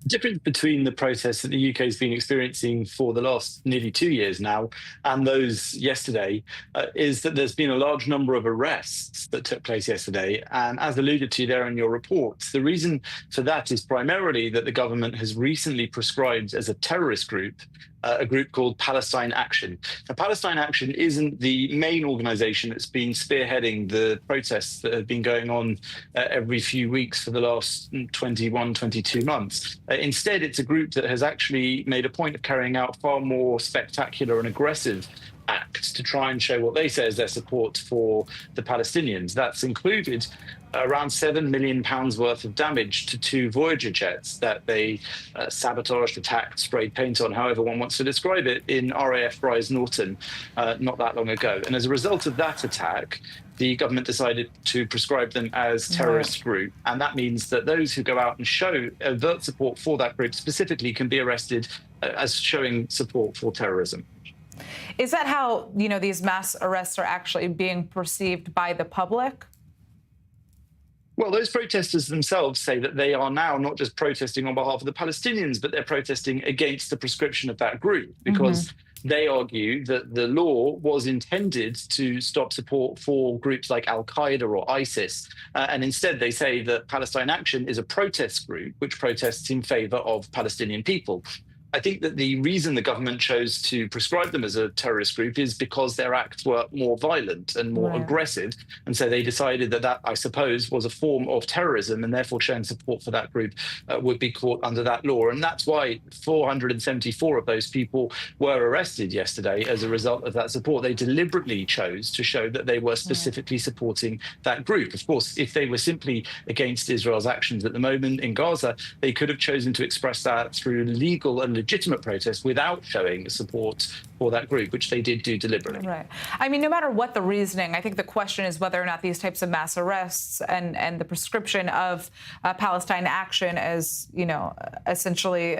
difference between the protests that the UK has been experiencing for the last nearly 2 years now and those yesterday is that there's been a large number of arrests that took place yesterday. And as alluded to there in your report, the reason for that is primarily that the government has recently prescribed as a terrorist group a group called Palestine Action. Now, Palestine Action isn't the main organisation that's been spearheading the protests that have been going on every few weeks for the last 21, 22 months. Instead, it's a group that has actually made a point of carrying out far more spectacular and aggressive acts to try and show what they say is their support for the Palestinians. That's included around £7 million worth of damage to 2 Voyager jets that they sabotaged, attacked, sprayed paint on, however one wants to describe it, in RAF Brize Norton not that long ago. And as a result of that attack, the government decided to prescribe them as terrorist group. And that means that those who go out and show overt support for that group specifically can be arrested as showing support for terrorism. Is that how, these mass arrests are actually being perceived by the public? Well, those protesters themselves say that they are now not just protesting on behalf of the Palestinians, but they're protesting against the prescription of that group because they argue that the law was intended to stop support for groups like Al-Qaeda or ISIS. And instead, they say that Palestine Action is a protest group which protests in favor of Palestinian people. I think that the reason the government chose to prescribe them as a terrorist group is because their acts were more violent and more aggressive. And so they decided that, I suppose, was a form of terrorism, and therefore showing support for that group would be caught under that law. And that's why 474 of those people were arrested yesterday as a result of that support. They deliberately chose to show that they were specifically supporting that group. Of course, if they were simply against Israel's actions at the moment in Gaza, they could have chosen to express that through legal and legitimate protest without showing support for that group, which they did do deliberately. Right. I mean, no matter what the reasoning, I think the question is whether or not these types of mass arrests and the prescription of Palestine Action as, essentially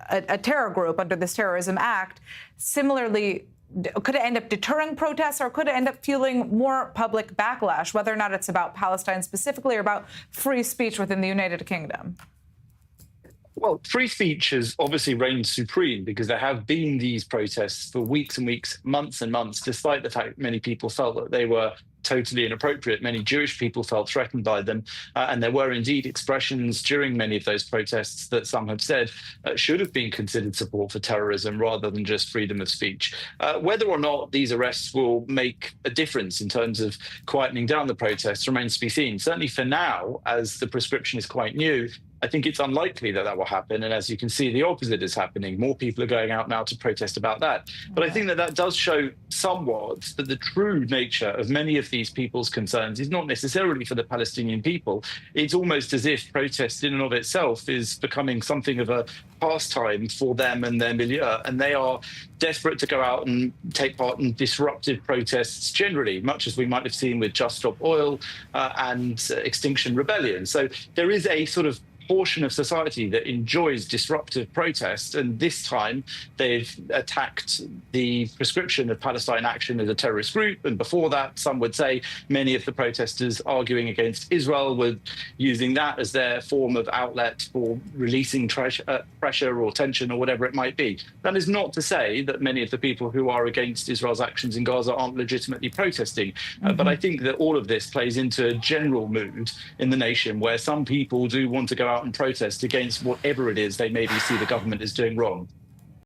a terror group under this Terrorism Act, similarly, could it end up deterring protests or could it end up fueling more public backlash, whether or not it's about Palestine specifically or about free speech within the United Kingdom? Well, free speech has obviously reigned supreme because there have been these protests for weeks and weeks, months and months, despite the fact many people felt that they were totally inappropriate. Many Jewish people felt threatened by them. And there were indeed expressions during many of those protests that some have said should have been considered support for terrorism rather than just freedom of speech. Whether or not these arrests will make a difference in terms of quietening down the protests remains to be seen. Certainly for now, as the prescription is quite new, I think it's unlikely that will happen. And as you can see, the opposite is happening. More people are going out now to protest about that. But I think that does show somewhat that the true nature of many of these people's concerns is not necessarily for the Palestinian people. It's almost as if protest in and of itself is becoming something of a pastime for them and their milieu. And they are desperate to go out and take part in disruptive protests generally, much as we might have seen with Just Stop Oil and Extinction Rebellion. So there is a sort of portion of society that enjoys disruptive protest, and this time they've attacked the prescription of Palestine Action as a terrorist group. And before that, some would say many of the protesters arguing against Israel were using that as their form of outlet for releasing pressure or tension or whatever it might be. That is not to say that many of the people who are against Israel's actions in Gaza aren't legitimately protesting. But I think that all of this plays into a general mood in the nation where some people do want to go out and protest against whatever it is they maybe see the government is doing wrong.